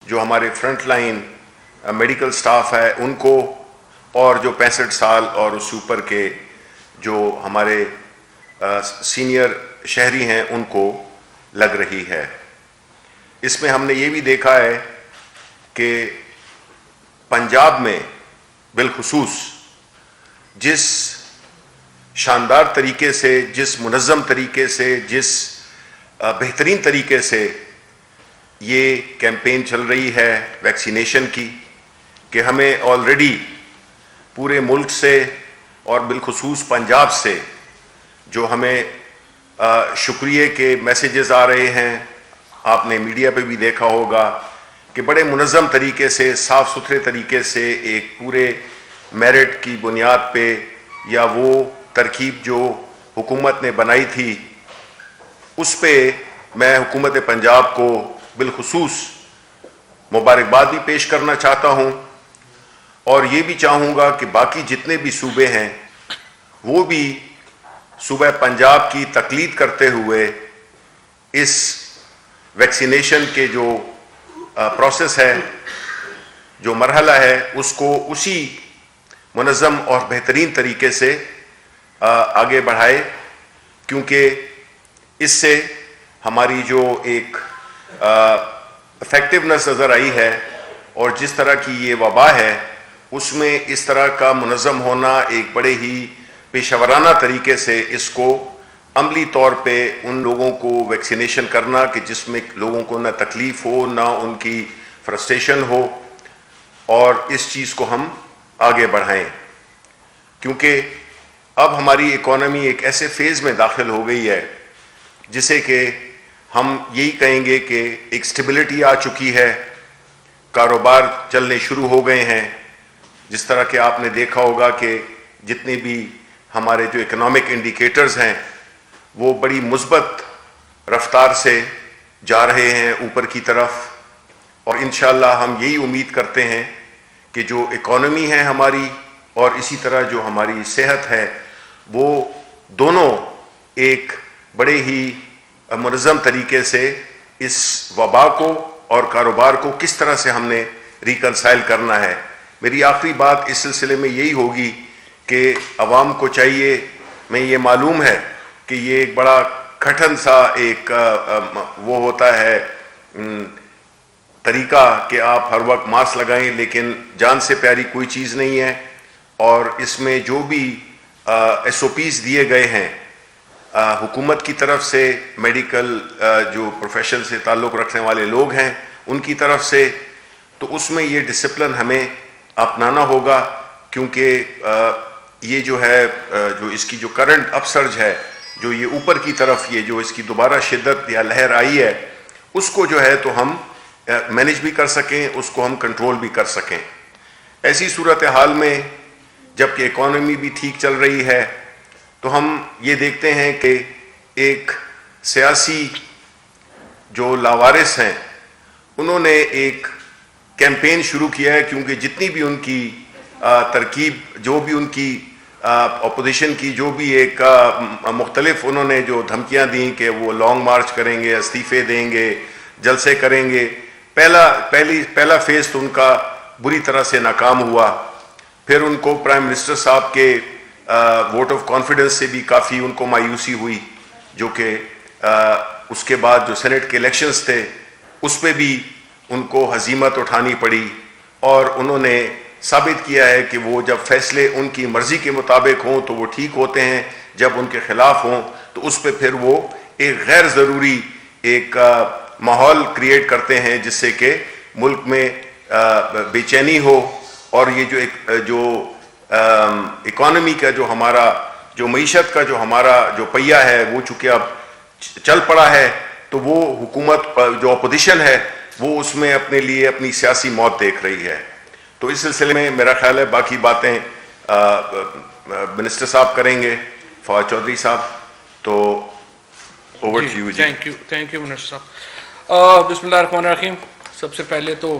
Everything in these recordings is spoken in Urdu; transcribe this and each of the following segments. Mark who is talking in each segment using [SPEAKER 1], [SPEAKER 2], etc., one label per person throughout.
[SPEAKER 1] جو ہمارے فرنٹ لائن میڈیکل سٹاف ہے ان کو، اور جو 65 سال اور اس سے اوپر کے جو ہمارے سینئر شہری ہیں ان کو لگ رہی ہے۔ اس میں ہم نے یہ بھی دیکھا ہے کہ پنجاب میں بالخصوص جس شاندار طریقے سے، جس منظم طریقے سے، جس بہترین طریقے سے یہ کیمپین چل رہی ہے ویکسینیشن کی، کہ ہمیں آلریڈی پورے ملک سے اور بالخصوص پنجاب سے جو ہمیں شکریہ کے میسیجز آ رہے ہیں، آپ نے میڈیا پہ بھی دیکھا ہوگا کہ بڑے منظم طریقے سے، صاف ستھرے طریقے سے ایک پورے میرٹ کی بنیاد پہ، یا وہ ترکیب جو حکومت نے بنائی تھی اس پہ میں حکومت پنجاب کو بالخصوص مبارکباد بھی پیش کرنا چاہتا ہوں، اور یہ بھی چاہوں گا کہ باقی جتنے بھی صوبے ہیں وہ بھی صوبہ پنجاب کی تقلید کرتے ہوئے اس ویکسینیشن کے جو پروسیس ہے، جو مرحلہ ہے، اس کو اسی منظم اور بہترین طریقے سے آگے بڑھائے، کیونکہ اس سے ہماری جو ایک افیکٹونیس نظر آئی ہے، اور جس طرح کی یہ وبا ہے اس میں اس طرح کا منظم ہونا، ایک بڑے ہی پیشہ ورانہ طریقے سے اس کو عملی طور پہ ان لوگوں کو ویکسینیشن کرنا کہ جس میں لوگوں کو نہ تکلیف ہو، نہ ان کی فرسٹریشن ہو، اور اس چیز کو ہم آگے بڑھائیں، کیونکہ اب ہماری اکانومی ایک ایسے فیز میں داخل ہو گئی ہے جسے کہ ہم یہی کہیں گے کہ ایک سٹیبلٹی آ چکی ہے، کاروبار چلنے شروع ہو گئے ہیں۔ جس طرح کہ آپ نے دیکھا ہوگا کہ جتنے بھی ہمارے جو اکنامک انڈیکیٹرز ہیں وہ بڑی مثبت رفتار سے جا رہے ہیں اوپر کی طرف، اور انشاءاللہ ہم یہی امید کرتے ہیں کہ جو اکانومی ہے ہماری اور اسی طرح جو ہماری صحت ہے وہ دونوں ایک بڑے ہی منظم طریقے سے اس وبا کو اور کاروبار کو کس طرح سے ہم نے ریکنسائل کرنا ہے۔ میری آخری بات اس سلسلے میں یہی ہوگی کہ عوام کو چاہیے، میں یہ معلوم ہے کہ یہ ایک بڑا کٹھن سا ایک وہ ہوتا ہے طریقہ کہ آپ ہر وقت ماسک لگائیں، لیکن جان سے پیاری کوئی چیز نہیں ہے، اور اس میں جو بھی ایس او پیز دیے گئے ہیں حکومت کی طرف سے، میڈیکل جو پروفیشن سے تعلق رکھنے والے لوگ ہیں ان کی طرف سے، تو اس میں یہ ڈسپلن ہمیں اپنانا ہوگا، کیونکہ یہ جو ہے جو اس کی جو کرنٹ اپ سرج ہے، جو یہ اوپر کی طرف یہ جو اس کی دوبارہ شدت یا لہر آئی ہے، اس کو جو ہے تو ہم مینیج بھی کر سکیں، اس کو ہم کنٹرول بھی کر سکیں۔ ایسی صورتحال میں جب کہ اکانومی بھی ٹھیک چل رہی ہے تو ہم یہ دیکھتے ہیں کہ ایک سیاسی جو لاوارث ہیں انہوں نے ایک کیمپین شروع کیا ہے، کیونکہ جتنی بھی ان کی ترکیب، جو بھی ان کی اپوزیشن کی جو بھی ایک مختلف انہوں نے جو دھمکیاں دیں کہ وہ لانگ مارچ کریں گے، استعفے دیں گے، جلسے کریں گے، پہلا فیز تو ان کا بری طرح سے ناکام ہوا۔ پھر ان کو پرائم منسٹر صاحب کے ووٹ آف کانفیڈنس سے بھی کافی ان کو مایوسی ہوئی، جو کہ اس کے بعد جو سینٹ کے الیکشنز تھے اس پہ بھی ان کو ہزیمت اٹھانی پڑی، اور انہوں نے ثابت کیا ہے کہ وہ جب فیصلے ان کی مرضی کے مطابق ہوں تو وہ ٹھیک ہوتے ہیں، جب ان کے خلاف ہوں تو اس پہ پھر وہ ایک غیر ضروری ایک ماحول کریٹ کرتے ہیں جس سے کہ ملک میں بے چینی ہو، اور یہ جو اکانومی کا جو ہمارا جو معیشت کا جو ہمارا جو پہیہ ہے وہ چونکہ اب چل پڑا ہے، تو وہ حکومت جو اپوزیشن ہے وہ اس میں اپنے لیے اپنی سیاسی موت دیکھ رہی ہے۔ تو اس سلسلے میں میرا خیال ہے باقی باتیں منسٹر صاحب کریں گے، فواد چودھری صاحب، تو over to you.
[SPEAKER 2] Thank you minister sahab. بسم اللہ الرحمن الرحیم۔ سب سے پہلے تو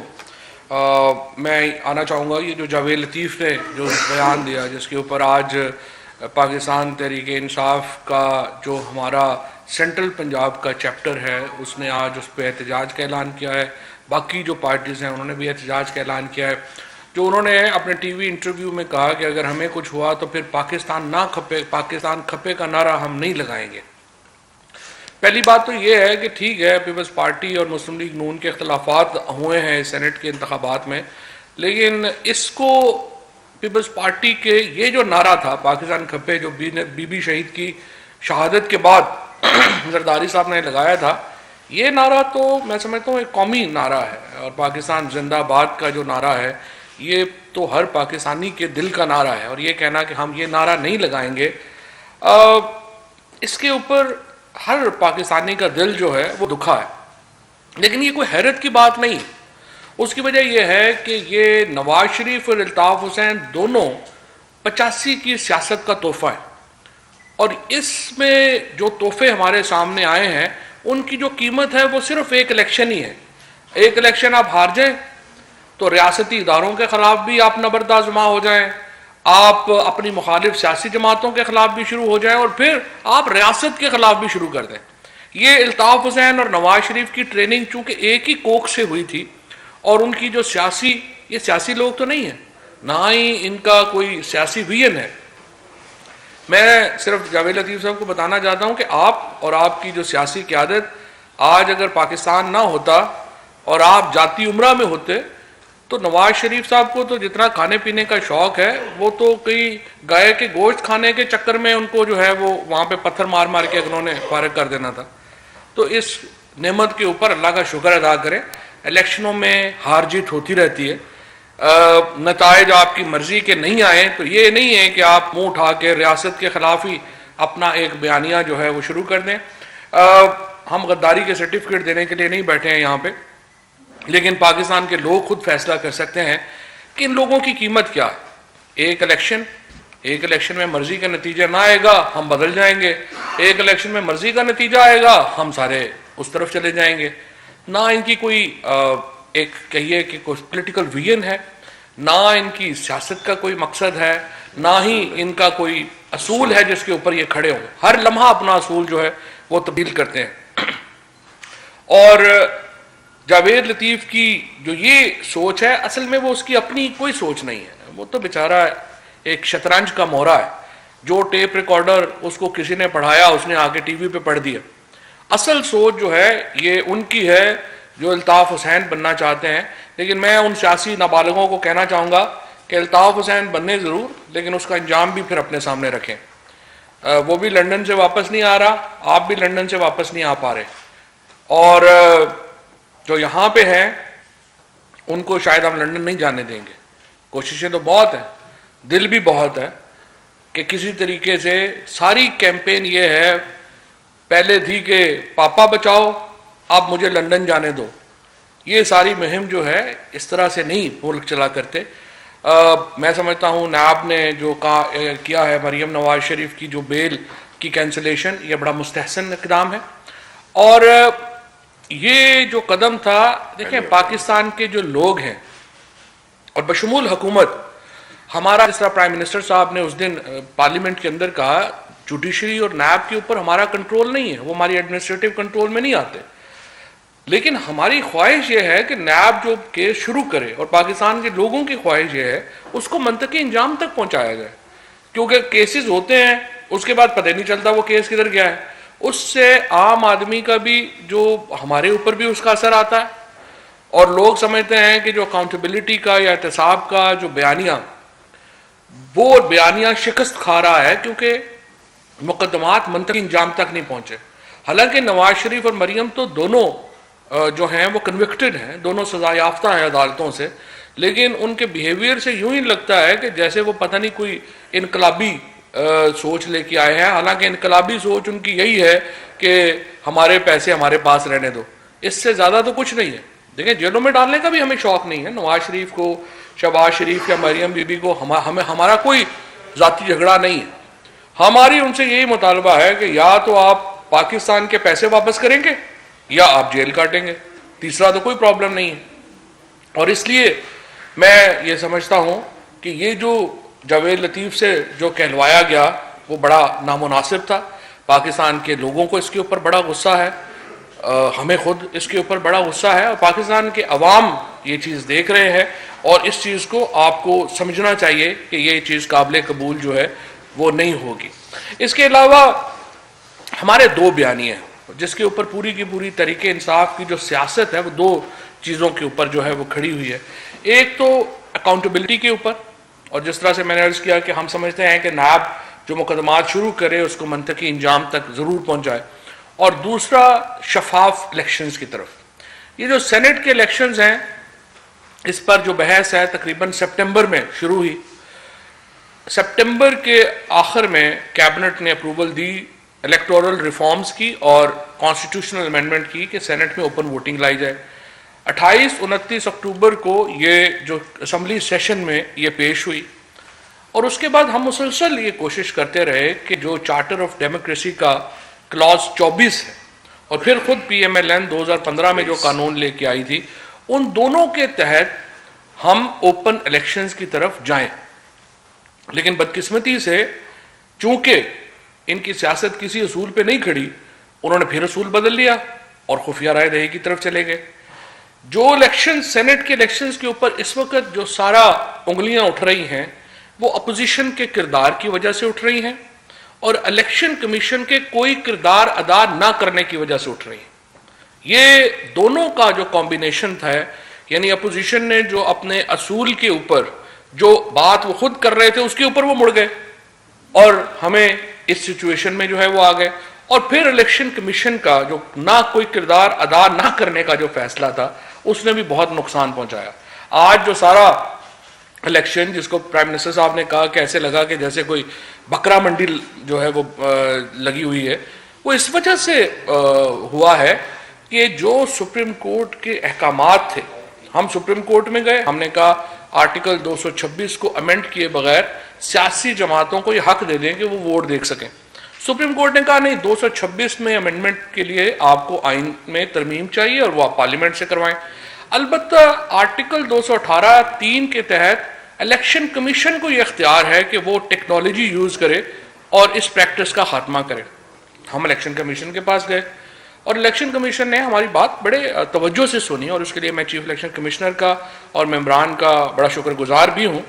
[SPEAKER 2] میں آنا چاہوں گا یہ جو جاوید لطیف نے جو بیان دیا، جس کے اوپر آج پاکستان تحریک انصاف کا جو ہمارا سینٹرل پنجاب کا چیپٹر ہے اس نے آج اس پہ احتجاج کا اعلان کیا ہے۔ باقی جو پارٹیز ہیں انہوں نے بھی احتجاج کا اعلان کیا ہے. جو انہوں نے اپنے ٹی وی انٹرویو میں کہا کہ اگر ہمیں کچھ ہوا تو پھر پاکستان نہ کھپے، پاکستان کھپے کا نعرہ ہم نہیں لگائیں گے. پہلی بات تو یہ ہے کہ ٹھیک ہے پیپلز پارٹی اور مسلم لیگ نون کے اختلافات ہوئے ہیں سینٹ کے انتخابات میں، لیکن اس کو پیپلز پارٹی کے یہ جو نعرہ تھا پاکستان کھپے، جو بی بی شہید کی شہادت کے بعد زرداری صاحب نے لگایا تھا، یہ نعرہ تو میں سمجھتا ہوں ایک قومی نعرہ ہے. اور پاکستان زندہ آباد کا جو نعرہ ہے یہ تو ہر پاکستانی کے دل کا نعرہ ہے. اور یہ کہنا کہ ہم یہ نعرہ نہیں لگائیں گے، اس کے اوپر ہر پاکستانی کا دل جو ہے وہ دکھا ہے. لیکن یہ کوئی حیرت کی بات نہیں. اس کی وجہ یہ ہے کہ یہ نواز شریف اور الطاف حسین دونوں 85 کی سیاست کا تحفہ ہے. اور اس میں جو تحفے ہمارے سامنے آئے ہیں ان کی جو قیمت ہے وہ صرف ایک الیکشن ہی ہے. ایک الیکشن آپ ہار جائیں تو ریاستی اداروں کے خلاف بھی آپ نبردآزما ہو جائیں، آپ اپنی مخالف سیاسی جماعتوں کے خلاف بھی شروع ہو جائیں، اور پھر آپ ریاست کے خلاف بھی شروع کر دیں. یہ الطاف حسین اور نواز شریف کی ٹریننگ چونکہ ایک ہی کوک سے ہوئی تھی، اور ان کی جو یہ سیاسی لوگ تو نہیں ہیں، نہ ہی ان کا کوئی سیاسی ویژن ہے. میں صرف جاوید لطیف صاحب کو بتانا چاہتا ہوں کہ آپ اور آپ کی جو سیاسی قیادت آج اگر پاکستان نہ ہوتا اور آپ جاتی عمرہ میں ہوتے تو نواز شریف صاحب کو تو جتنا کھانے پینے کا شوق ہے وہ تو کئی گائے کے گوشت کھانے کے چکر میں ان کو جو ہے وہ وہاں پہ پتھر مار مار کے انہوں نے فارغ کر دینا تھا. تو اس نعمت کے اوپر اللہ کا شکر ادا کریں. الیکشنوں میں ہار جیت ہوتی رہتی ہے، نتائج آپ کی مرضی کے نہیں آئے تو یہ نہیں ہے کہ آپ منہ اٹھا کے ریاست کے خلاف ہی اپنا ایک بیانیہ جو ہے وہ شروع کر دیں. ہم غداری کے سرٹیفکیٹ دینے کے لیے نہیں بیٹھے ہیں یہاں پہ، لیکن پاکستان کے لوگ خود فیصلہ کر سکتے ہیں کہ ان لوگوں کی قیمت کیا ہے. ایک الیکشن میں مرضی کا نتیجہ نہ آئے گا ہم بدل جائیں گے، ایک الیکشن میں مرضی کا نتیجہ آئے گا ہم سارے اس طرف چلے جائیں گے. نہ ان کی کوئی ایک کہیے کہ کوئی پولیٹیکل ویژن ہے، نہ ان کی سیاست کا کوئی مقصد ہے، نہ ہی ان کا کوئی اصول ہے جس کے اوپر یہ کھڑے ہوں. ہر لمحہ اپنا اصول جو ہے وہ تبدیل کرتے ہیں. اور جاوید لطیف کی جو یہ سوچ ہے اصل میں وہ اس کی اپنی کوئی سوچ نہیں ہے. وہ تو بیچارہ ایک شطرنج کا مورا ہے، جو ٹیپ ریکارڈر اس کو کسی نے پڑھایا اس نے آ کے ٹی وی پہ پڑھ دیا. اصل سوچ جو ہے یہ ان کی ہے جو الطاف حسین بننا چاہتے ہیں. لیکن میں ان سیاسی نابالغوں کو کہنا چاہوں گا کہ الطاف حسین بننے ضرور، لیکن اس کا انجام بھی پھر اپنے سامنے رکھیں. وہ بھی لندن سے واپس نہیں آ رہا، آپ بھی لندن سے واپس نہیں آ پا رہے، اور جو یہاں پہ ہیں ان کو شاید ہم لندن نہیں جانے دیں گے. کوششیں تو بہت ہیں، دل بھی بہت ہے کہ کسی طریقے سے ساری کیمپین یہ ہے پہلے تھی کہ پاپا بچاؤ، اب مجھے لندن جانے دو. یہ ساری مہم جو ہے اس طرح سے نہیں ملک چلا کرتے. میں سمجھتا ہوں نیب نے جو کیا ہے مریم نواز شریف کی جو بیل کی کینسلیشن، یہ بڑا مستحسن اقدام ہے. اور یہ جو قدم تھا، دیکھیں پاکستان کے جو لوگ ہیں اور بشمول حکومت، ہمارا جس طرح پرائم منسٹر صاحب نے اس دن پارلیمنٹ کے اندر کہا جوڈیشری اور نیب کے اوپر ہمارا کنٹرول نہیں ہے، وہ ہماری ایڈمنسٹریٹو کنٹرول میں نہیں آتے، لیکن ہماری خواہش یہ ہے کہ نیب جو کیس شروع کرے اور پاکستان کے لوگوں کی خواہش یہ ہے اس کو منطقی انجام تک پہنچایا جائے. کیونکہ کیسز ہوتے ہیں اس کے بعد پتہ نہیں چلتا وہ کیس کدھر گیا ہے. اس سے عام آدمی کا بھی جو ہمارے اوپر بھی اس کا اثر آتا ہے، اور لوگ سمجھتے ہیں کہ جو اکاؤنٹیبلٹی کا یا احتساب کا جو بیانیہ، وہ بیانیہ شکست کھا رہا ہے کیونکہ مقدمات منطقی انجام تک نہیں پہنچے. حالانکہ نواز شریف اور مریم تو دونوں جو ہیں وہ کنوکٹڈ ہیں، دونوں سزا یافتہ ہیں عدالتوں سے، لیکن ان کے بیہیویئر سے یوں ہی لگتا ہے کہ جیسے وہ پتہ نہیں کوئی انقلابی سوچ لے کے آئے ہیں. حالانکہ انقلابی سوچ ان کی یہی ہے کہ ہمارے پیسے ہمارے پاس رہنے دو، اس سے زیادہ تو کچھ نہیں ہے. دیکھیں جیلوں میں ڈالنے کا بھی ہمیں شوق نہیں ہے، نواز شریف کو، شہباز شریف یا مریم بی بی کو، ہمارا کوئی ذاتی جھگڑا نہیں ہے. ہماری ان سے یہی مطالبہ ہے کہ یا تو آپ پاکستان کے پیسے واپس کریں گے یا آپ جیل کاٹیں گے، تیسرا تو کوئی پرابلم نہیں ہے. اور اس لیے میں یہ سمجھتا ہوں کہ یہ جو جاوید لطیف سے جو کہلوایا گیا وہ بڑا نامناسب تھا. پاکستان کے لوگوں کو اس کے اوپر بڑا غصہ ہے. ہمیں خود اس کے اوپر بڑا غصہ ہے اور پاکستان کے عوام یہ چیز دیکھ رہے ہیں اور اس چیز کو آپ کو سمجھنا چاہیے کہ یہ چیز قابل قبول جو ہے وہ نہیں ہوگی۔ اس کے علاوہ ہمارے دو بیانیے ہیں جس کے اوپر پوری کی پوری طریقہ انصاف کی جو سیاست ہے وہ دو چیزوں کے اوپر جو ہے وہ کھڑی ہوئی ہے۔ ایک تو اکاؤنٹیبلٹی کے اوپر، اور جس طرح سے میں نے عرض کیا کہ ہم سمجھتے ہیں کہ نیب جو مقدمات شروع کرے اس کو منطقی انجام تک ضرور پہنچائے، اور دوسرا شفاف الیکشنز کی طرف۔ یہ جو سینٹ کے الیکشنز ہیں اس پر جو بحث ہے تقریباً سپٹمبر میں شروع ہوئی۔ سپٹمبر کے آخر میں کیبنٹ نے اپروول دی الیکٹورل ریفارمز کی اور کانسٹیٹیوشنل امینڈمنٹ کی کہ سینٹ میں اوپن ووٹنگ لائی جائے۔ 28-29 اکتوبر کو یہ جو اسمبلی سیشن میں یہ پیش ہوئی، اور اس کے بعد ہم مسلسل یہ کوشش کرتے رہے کہ جو چارٹر آف ڈیموکریسی کا کلاز 24 ہے اور پھر خود پی ایم ایل این 2015 میں جو قانون لے کے آئی تھی، ان دونوں کے تحت ہم اوپن الیکشنز کی طرف جائیں۔ لیکن بدقسمتی سے چونکہ ان کی سیاست کسی اصول پہ نہیں کھڑی، انہوں نے پھر اصول بدل لیا اور خفیہ رائے دہی کی طرف چلے گئے۔ جو الیکشن سینٹ کے الیکشنز کے اوپر اس وقت جو سارا انگلیاں اٹھ رہی ہیں وہ اپوزیشن کے کردار کی وجہ سے اٹھ رہی ہیں اور الیکشن کمیشن کے کوئی کردار ادا نہ کرنے کی وجہ سے اٹھ رہی ہیں۔ یہ دونوں کا جو کمبینیشن تھا، یعنی اپوزیشن نے جو اپنے اصول کے اوپر جو بات وہ خود کر رہے تھے اس کے اوپر وہ مڑ گئے اور ہمیں اس سچویشن میں جو ہے وہ آ گئے، اور پھر الیکشن کمیشن کا جو نہ کوئی کردار ادا نہ کرنے کا جو فیصلہ تھا اس نے بھی بہت نقصان پہنچایا۔ آج جو سارا الیکشن جس کو پرائم منسٹر صاحب نے کہا کہ ایسے لگا کہ جیسے کوئی بکرا منڈی جو ہے وہ لگی ہوئی ہے، وہ اس وجہ سے ہوا ہے کہ جو سپریم کورٹ کے احکامات تھے، ہم سپریم کورٹ میں گئے، ہم نے کہا آرٹیکل 226 کو امینڈ کیے بغیر سیاسی جماعتوں کو یہ حق دے دیں کہ وہ ووٹ دیکھ سکیں۔ سپریم کورٹ نے کہا نہیں، 226 میں امینڈمنٹ کے لیے آپ کو آئین میں ترمیم چاہیے اور وہ آپ پارلیمنٹ سے کروائیں۔ البتہ آرٹیکل 218(3) کے تحت الیکشن کمیشن کو یہ اختیار ہے کہ وہ ٹیکنالوجی یوز کرے اور اس پریکٹس کا خاتمہ کرے۔ ہم الیکشن کمیشن کے پاس گئے اور الیکشن کمیشن نے ہماری بات بڑے توجہ سے سنی، اور اس کے لیے میں چیف الیکشن کمشنر کا اور ممبران کا بڑا شکر گزار بھی ہوں،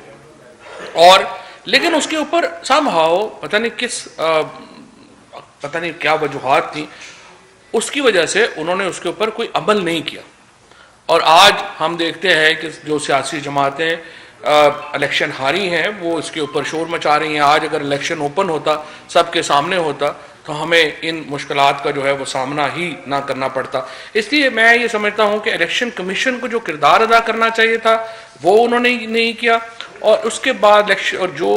[SPEAKER 2] اور لیکن اس کے اوپر somehow پتہ نہیں کیا وجوہات تھیں، اس کی وجہ سے انہوں نے اس کے اوپر کوئی عمل نہیں کیا، اور آج ہم دیکھتے ہیں کہ جو سیاسی جماعتیں الیکشن ہاری ہیں وہ اس کے اوپر شور مچا رہی ہیں۔ آج اگر الیکشن اوپن ہوتا، سب کے سامنے ہوتا، تو ہمیں ان مشکلات کا جو ہے وہ سامنا ہی نہ کرنا پڑتا۔ اس لیے میں یہ سمجھتا ہوں کہ الیکشن کمیشن کو جو کردار ادا کرنا چاہیے تھا وہ انہوں نے نہیں کیا، اور اس کے بعد اور جو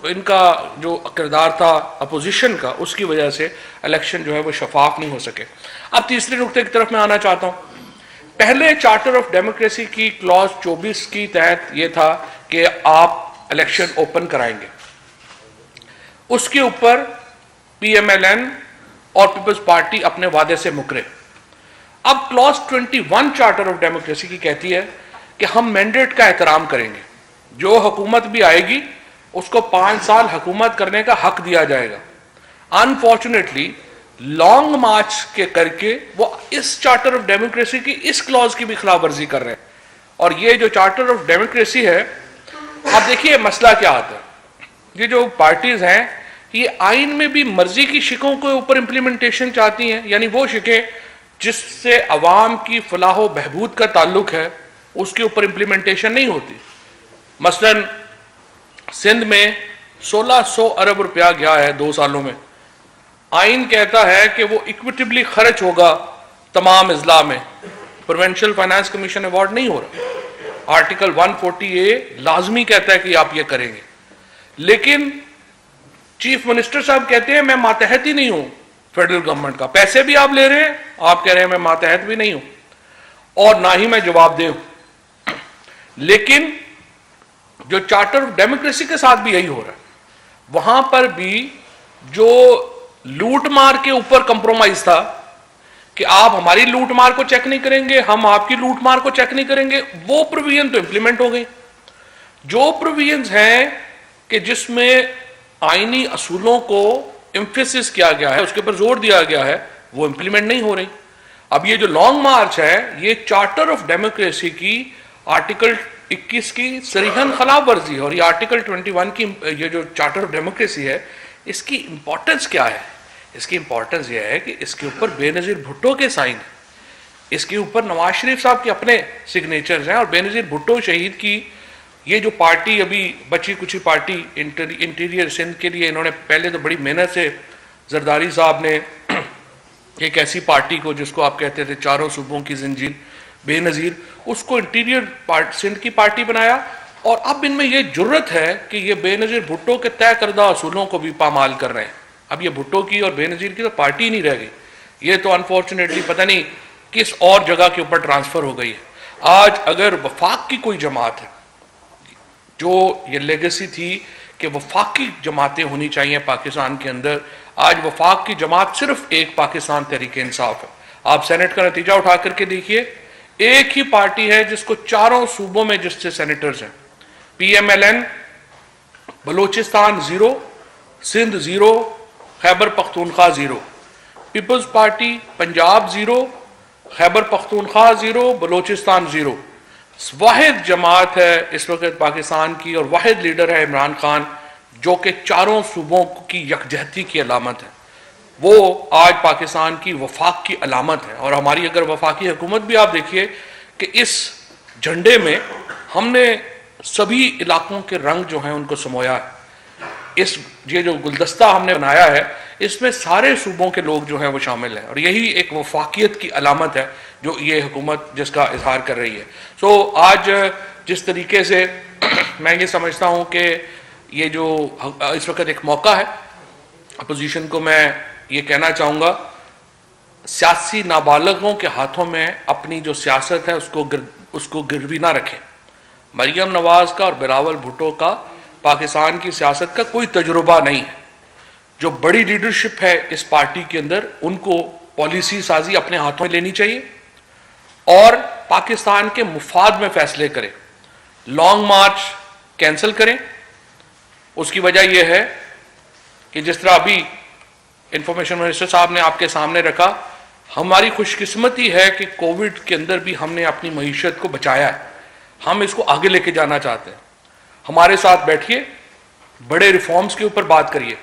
[SPEAKER 2] ان کا جو کردار تھا اپوزیشن کا، اس کی وجہ سے الیکشن جو ہے وہ شفاف نہیں ہو سکے۔ اب تیسرے نقطے کی طرف میں آنا چاہتا ہوں۔ پہلے چارٹر آف ڈیموکریسی کی کلاز 24 کی تحت یہ تھا کہ آپ الیکشن اوپن کرائیں گے، اس کے اوپر پی ایم ایل این اور پیپلز پارٹی اپنے وعدے سے مکرے۔ اب کلاز 21 چارٹر آف ڈیموکریسی کی کہتی ہے کہ ہم مینڈیٹ کا احترام کریں گے، جو حکومت بھی آئے گی اس کو 5 سال حکومت کرنے کا حق دیا جائے گا۔ انفارچونیٹلی لانگ مارچ کے کر کے وہ اس چارٹر آف ڈیموکریسی کی اس کلاز کی بھی خلاف ورزی کر رہے ہیں، اور یہ جو چارٹر آف ڈیموکریسی ہے، اب دیکھیے مسئلہ کیا آتا ہے۔ یہ جو پارٹیز ہیں یہ آئین میں بھی مرضی کی شقوں کے اوپر امپلیمنٹیشن چاہتی ہیں، یعنی وہ شقیں جس سے عوام کی فلاح و بہبود کا تعلق ہے اس کے اوپر امپلیمنٹیشن نہیں ہوتی۔ مثلا سندھ میں 1600 ارب روپیہ گیا ہے 2 سالوں میں، آئین کہتا ہے کہ وہ ایکویٹیبلی خرچ ہوگا تمام اضلاع میں، پروونشل فائنانس کمیشن ایوارڈ نہیں ہو رہا۔ آرٹیکل 140A لازمی کہتا ہے کہ آپ یہ کریں گے، لیکن چیف منسٹر صاحب کہتے ہیں میں ماتحت ہی نہیں ہوں فیڈرل گورنمنٹ کا، پیسے بھی آپ لے رہے ہیں، آپ کہہ رہے ہیں میں ماتحت بھی نہیں ہوں اور نہ ہی میں جواب دہ ہوں۔ لیکن جو چارٹر آف ڈیموکریسی کے ساتھ بھی یہی ہو رہا ہے، وہاں پر بھی جو لوٹ مار کے اوپر کمپرومائز تھا کہ آپ ہماری لوٹ مار کو چیک نہیں کریں گے، ہم آپ کی لوٹ مار کو چیک نہیں کریں گے، وہ پروویژن تو امپلیمنٹ ہو گئی۔ جو پروویژنز ہیں کہ جس میں آئینی اصولوں کو ایمفیسس کیا گیا ہے، اس کے اوپر زور دیا گیا ہے، وہ امپلیمنٹ نہیں ہو رہی۔ اب یہ جو لانگ مارچ ہے یہ چارٹر آف ڈیموکریسی کی آرٹیکل 21 کی صریحاً خلاف ورزی ہے، اور یہ آرٹیکل 21 کی یہ جو چارٹر آف ڈیموکریسی ہے اس کی امپورٹنس کیا ہے؟ اس کی امپورٹنس یہ ہے کہ اس کے اوپر بے نظیر بھٹو کے سائن ہیں، اس کے اوپر نواز شریف صاحب کے اپنے سگنیچرز ہیں، اور بے نظیر بھٹو شہید کی یہ جو پارٹی ابھی بچی کچی پارٹی انٹیریئر سندھ کے لیے انہوں نے پہلے تو بڑی محنت سے زرداری صاحب نے ایک ایسی پارٹی کو جس کو آپ کہتے تھے چاروں صوبوں کی زنجیر بے نظیر، اس کو انٹیریئر سندھ کی پارٹی بنایا، اور اب ان میں یہ جرت ہے کہ یہ بے نظیر بھٹو کے طے کردہ اصولوں کو بھی پامال کر رہے ہیں۔ اب یہ بھٹو کی اور بے نظیر کی تو پارٹی نہیں رہ گئی، یہ تو انفارچونیٹلی پتہ نہیں کس اور جگہ کے اوپر ٹرانسفر ہو گئی ہے۔ آج اگر وفاق کی کوئی جماعت ہے، جو یہ لیگیسی تھی کہ وفاقی جماعتیں ہونی چاہیے پاکستان کے اندر، آج وفاق کی جماعت صرف ایک پاکستان تحریک انصاف ہے۔ آپ سینٹ کا نتیجہ اٹھا کر کے دیکھیے، ایک ہی پارٹی ہے جس کو چاروں صوبوں میں جس سے سینیٹرز ہیں، P M L N Balochistan 0، Sindh 0، Khyber Pakhtunkhwa 0، peoples party Punjab 0، Khyber Pakhtunkhwa 0، Balochistan 0۔ واحد جماعت ہے اس وقت پاکستان کی اور واحد لیڈر ہے عمران خان، جو کہ چاروں صوبوں کی یکجہتی کی علامت ہے، وہ آج پاکستان کی وفاق کی علامت ہے۔ اور ہماری اگر وفاقی حکومت بھی آپ دیکھیے کہ اس جھنڈے میں ہم نے سبھی علاقوں کے رنگ جو ہیں ان کو سمویا ہے، یہ جو گلدستہ ہم نے بنایا ہے اس میں سارے صوبوں کے لوگ جو ہیں وہ شامل ہیں، اور یہی ایک وفاقیت کی علامت ہے جو یہ حکومت جس کا اظہار کر رہی ہے۔ سو آج جس طریقے سے میں یہ سمجھتا ہوں کہ یہ جو اس وقت ایک موقع ہے، اپوزیشن کو میں یہ کہنا چاہوں گا، سیاسی نابالغوں کے ہاتھوں میں اپنی جو سیاست ہے اس کو گروی نہ رکھیں۔ مریم نواز کا اور بلاول بھٹو کا پاکستان کی سیاست کا کوئی تجربہ نہیں ہے۔ جو بڑی لیڈرشپ ہے اس پارٹی کے اندر ان کو پالیسی سازی اپنے ہاتھوں میں لینی چاہیے اور پاکستان کے مفاد میں فیصلے کریں۔ لانگ مارچ کینسل کریں۔ اس کی وجہ یہ ہے کہ جس طرح ابھی انفارمیشن منسٹر صاحب نے آپ کے سامنے رکھا، ہماری خوش قسمتی ہے کہ کووڈ کے اندر بھی ہم نے اپنی معیشت کو بچایا ہے، ہم اس کو آگے لے کے جانا چاہتے ہیں۔ ہمارے ساتھ بیٹھیے، بڑے ریفارمز کے اوپر بات کریے،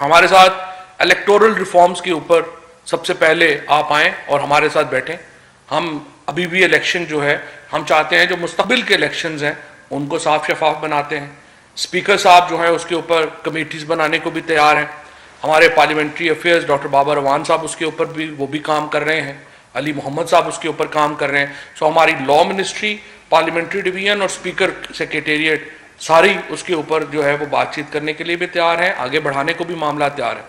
[SPEAKER 2] ہمارے ساتھ الیکٹورل ریفارمز کے اوپر سب سے پہلے آپ آئیں اور ہمارے ساتھ بیٹھیں۔ ہم ابھی بھی الیکشن جو ہے ہم چاہتے ہیں جو مستقبل کے الیکشنز ہیں ان کو صاف شفاف بناتے ہیں۔ اسپیکر صاحب جو ہیں اس کے اوپر کمیٹیز بنانے کو بھی تیار ہیں۔ ہمارے پارلیمنٹری افیئرز ڈاکٹر بابر روان صاحب اس کے اوپر بھی وہ بھی کام کر رہے ہیں، علی محمد صاحب اس کے اوپر کام کر رہے ہیں۔ سو ہماری لا منسٹری، پارلیمنٹری ڈویژن اور اسپیکر سیکریٹریٹ ساری اس کے اوپر جو ہے وہ بات چیت کرنے کے لیے بھی تیار ہیں، آگے بڑھانے کو بھی معاملہ تیار ہے۔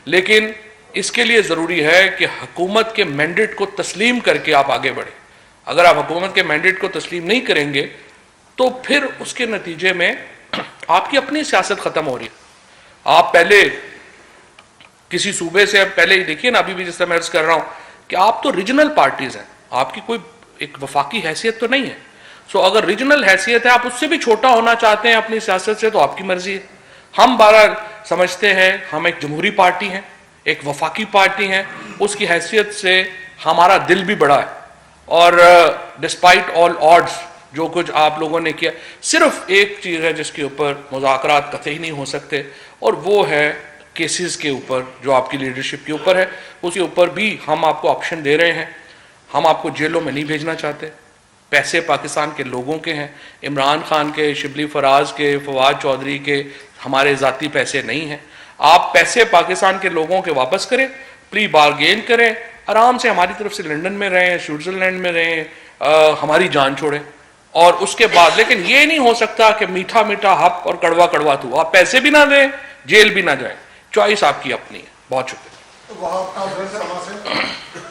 [SPEAKER 2] لیکن اس کے لیے ضروری ہے کہ حکومت کے مینڈیٹ کو تسلیم کر کے آپ آگے بڑھیں۔ اگر آپ حکومت کے مینڈیٹ کو تسلیم نہیں کریں گے تو پھر اس کے نتیجے میں آپ کی اپنی سیاست ختم ہو رہی ہے۔ آپ پہلے کسی صوبے سے پہلے دیکھیے نا، ابھی بھی جس طرح میں عرض کر رہا ہوں کہ آپ تو ریجنل پارٹیز ہیں، آپ کی کوئی ایک وفاقی حیثیت تو نہیں ہے۔ سو اگر ریجنل حیثیت ہے، آپ اس سے بھی چھوٹا ہونا چاہتے ہیں اپنی سیاست سے، تو آپ کی مرضی ہے۔ ہم بہرحال سمجھتے ہیں ہم ایک جمہوری پارٹی ہیں، ایک وفاقی پارٹی ہیں، اس کی حیثیت سے ہمارا دل بھی بڑا ہے، اور ڈسپائٹ آل آڈز جو کچھ آپ لوگوں نے کیا، صرف ایک چیز ہے جس کے اوپر مذاکرات قطعی نہیں ہو سکتے، اور وہ ہے کیسز کے اوپر جو آپ کی لیڈرشپ کے اوپر ہے۔ اس کے اوپر بھی ہم آپ کو آپشن دے رہے ہیں۔ ہم آپ کو جیلوں میں نہیں بھیجنا چاہتے، پیسے پاکستان کے لوگوں کے ہیں، عمران خان کے، شبلی فراز کے، فواد چودھری کے، ہمارے ذاتی پیسے نہیں ہیں۔ آپ پیسے پاکستان کے لوگوں کے واپس کریں، پری بارگین کریں، آرام سے ہماری طرف سے لنڈن میں رہیں، سوئٹزرلینڈ میں رہیں، ہماری جان چھوڑیں، اور اس کے بعد لیکن یہ نہیں ہو سکتا کہ میٹھا میٹھا ہپ اور کڑوا کڑوا تو، آپ پیسے بھی نہ دیں، جیل بھی نہ جائیں، چوائس آپ کی اپنی ہے۔ بہت شکریہ۔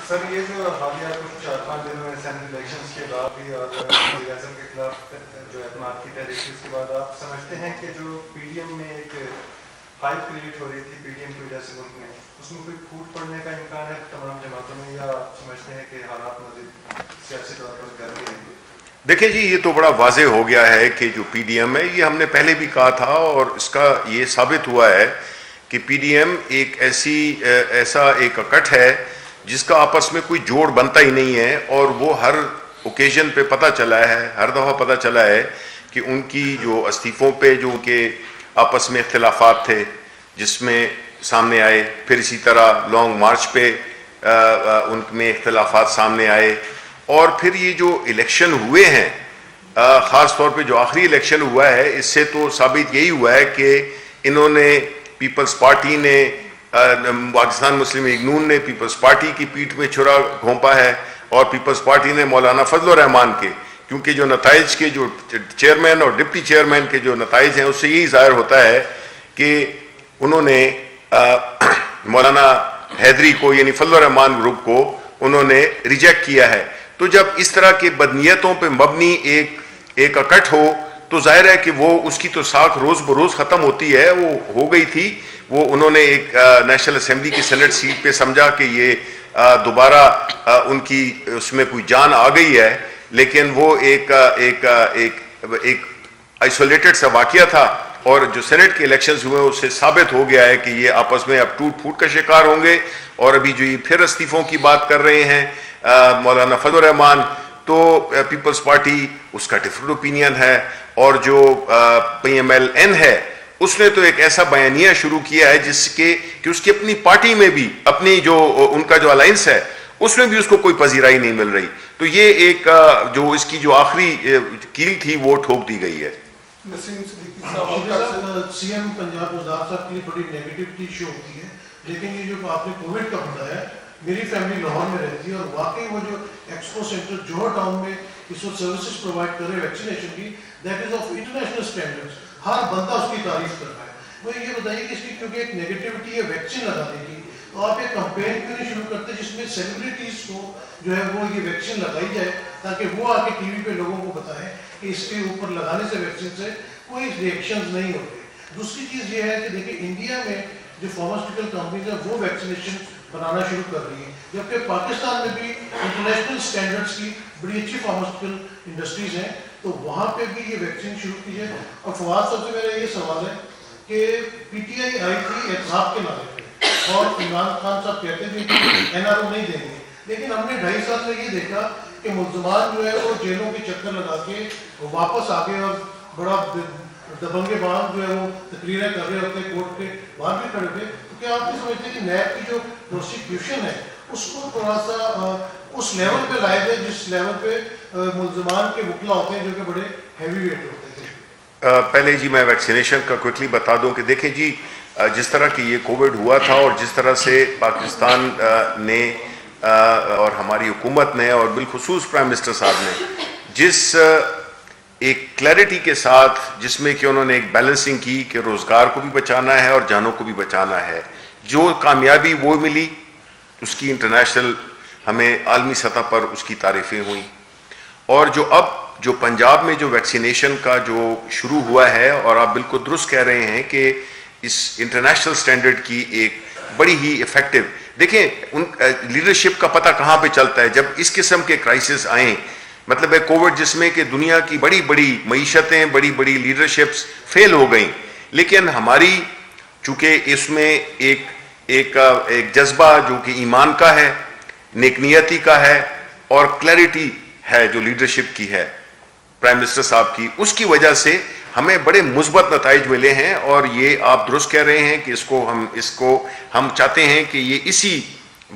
[SPEAKER 3] سر یہ جو حالیہ کچھ 4-5 دنوں میں اسمبلی الیکشنز کے بعد بھی اور وزیر اعظم کے خلاف جو اعتماد کی تحریک اس کے بعد آپ سمجھتے ہیں کہ جو پی ڈی ایم میں ایک ہائپ کریٹ ہو رہی تھی پی ڈی ایم کی وجہ سے ملک میں، اس میں کوئی پھوٹ پڑنے کا امکان ہے تمام جماعتوں میں، یا سمجھتے ہیں کہ حالات مزید سیاسی طور پر گرم رہیں گے؟
[SPEAKER 1] دیکھیں جی، یہ تو بڑا واضح ہو گیا ہے کہ جو پی ڈی ایم ہے، یہ ہم نے پہلے بھی کہا تھا اور اس کا یہ ثابت ہوا ہے کہ پی ڈی ایم ایک ایسا ایک اکٹ ہے جس کا آپس میں کوئی جوڑ بنتا ہی نہیں ہے، اور وہ ہر اوکیزن پہ پتہ چلا ہے، ہر دفعہ پتہ چلا ہے کہ ان کی جو استعفوں پہ جو ان کے آپس میں اختلافات تھے جس میں سامنے آئے، پھر اسی طرح لانگ مارچ پہ ان میں اختلافات سامنے آئے، اور پھر یہ جو الیکشن ہوئے ہیں، خاص طور پہ جو آخری الیکشن ہوا ہے، اس سے تو ثابت یہی ہوا ہے کہ انہوں نے پیپلز پارٹی نے پاکستان مسلم لیگ نون نے پیپلز پارٹی کی پیٹھ میں چھرا گھونپا ہے، اور پیپلز پارٹی نے مولانا فضل الرحمان کے، کیونکہ جو نتائج کے جو چیئرمین اور ڈپٹی چیئرمین کے جو نتائج ہیں اس سے یہی ظاہر ہوتا ہے کہ انہوں نے مولانا حیدری کو یعنی فضل الرحمان گروپ کو انہوں نے ریجیکٹ کیا ہے۔ تو جب اس طرح کے بدنیتوں پہ مبنی ایک اکٹھ ہو تو ظاہر ہے کہ وہ اس کی تو ساکھ روز بروز ختم ہوتی ہے، وہ ہو گئی تھی، وہ انہوں نے ایک نیشنل اسمبلی کی سینٹ سیٹ پہ سمجھا کہ یہ دوبارہ ان کی اس میں کوئی جان آ گئی ہے، لیکن وہ ایک آئسولیٹڈ سا واقعہ تھا، اور جو سینٹ کے الیکشنز ہوئے اس سے ثابت ہو گیا ہے کہ یہ آپس میں اب ٹوٹ پھوٹ کا شکار ہوں گے، اور ابھی جو یہ پھر استعفوں کی بات کر رہے ہیں مولانا فضل الرحمان، تو پیپلز پارٹی اس کا ڈفرنٹ اوپینین ہے، اور جو پی ایم ایل این ہے اس نے تو ایک ایسا بیانیہ شروع کیا ہے جس کے کہ اس کی اپنی پارٹی میں بھی اپنی جو ان کا جو الائنس ہے اس میں بھی اس کو کوئی پذیرائی نہیں مل رہی، تو یہ ایک جو اس کی جو آخری کیل تھی وہ ٹھوک دی گئی ہے۔
[SPEAKER 4] سی ایم پنجاب وزار صاحب کے لیے بڑی نیگیٹیوٹی ایشو ہوتی ہے، لیکن یہ جو آپ نے کووڈ کا بتایا، میری فیملی لاہور میں رہتی ہے، اور واقعی وہ جو ایکسپو سینٹر جوہر ٹاؤن میں اس وقت سروسز پرووائڈ کر رہے ویکسینیشن کی، that is of international standards, ہر بندہ اس کی تعریف کر رہا ہے۔ وہ یہ بتائیے کہ اس کی کیونکہ ایک نیگیٹیوٹی ہے ویکسین لگانے کی، تو آپ ایک کمپین کیوں نہیں شروع کرتے جس میں سیلیبریٹیز کو جو ہے وہ یہ ویکسین لگائی جائے، تاکہ وہ آ کے ٹی وی پہ لوگوں کو بتائیں کہ اس کے اوپر لگانے سے ویکسین سے کوئی ریئیکشنز نہیں ہوتے۔ دوسری چیز یہ ہے کہ دیکھیں انڈیا میں جو فارماسیوٹیکل کمپنیز ہیں وہ ویکسینیشن بنانا شروع کر رہی ہیں، جبکہ پاکستان میں بھی انٹرنیشنل سٹینڈرڈز کی بڑی اچھی فارماسیوٹیکل انڈسٹریز ہیں، تو وہاں پہ بھی یہ ویکسین شروع کی ہے۔ اور فواد صاحب سے میرا یہ سوال ہے کہ پی ٹی آئی آئی تھی احتساب کے نعرے پہ، اور عمران خان صاحب کہتے تھے کہ این آر او نہیں دیں گے، لیکن ہم نے 2.5 سال میں یہ دیکھا کہ ملزمان جو ہے وہ جیلوں کے چکر لگا کے واپس آ گئے، اور بڑا دبنگے باندھ جو ہے وہ تقریریں کر رہے ہوتے، کورٹ کے باہر بھی کھڑے ہوئے۔ تو کیا آپ نہیں سمجھتے کہ نیب کی جو پروسیکیوشن ہے اس کو تھوڑا سا اس لیول پہ لائے گئے جس لیول پہ ملزمان کے وکلا ہوتے ہیں جو کہ بڑے ہیوی ویٹ ہوتے تھے؟
[SPEAKER 1] پہلے جی میں ویکسینیشن کا کوئکلی بتا دوں کہ دیکھیں جی جس طرح کہ یہ کووڈ ہوا تھا، اور جس طرح سے پاکستان نے اور ہماری حکومت نے اور بالخصوص پرائم منسٹر صاحب نے جس ایک کلیئرٹی کے ساتھ جس میں کہ انہوں نے ایک بیلنسنگ کی کہ روزگار کو بھی بچانا ہے اور جانوں کو بھی بچانا ہے، جو کامیابی وہ ملی اس کی انٹرنیشنل ہمیں عالمی سطح پر اس کی تعریفیں ہوئیں، اور جو پنجاب میں جو ویکسینیشن کا جو شروع ہوا ہے، اور آپ بالکل درست کہہ رہے ہیں کہ اس انٹرنیشنل سٹینڈرڈ کی ایک بڑی ہی ایفیکٹو، دیکھیں ان لیڈرشپ کا پتہ کہاں پہ چلتا ہے جب اس قسم کے کرائسس آئیں، مطلب ہے کووڈ جس میں کہ دنیا کی بڑی بڑی معیشتیں بڑی بڑی لیڈرشپس فیل ہو گئیں، لیکن ہماری چونکہ اس میں ایک جذبہ جو کہ ایمان کا ہے، نیک نیتی کا ہے، اور کلیئرٹی ہے جو لیڈرشپ کی ہے پرائم منسٹر صاحب کی، اس کی وجہ سے ہمیں بڑے مثبت نتائج ملے ہیں، اور یہ آپ درست کہہ رہے ہیں کہ اس کو ہم چاہتے ہیں کہ یہ اسی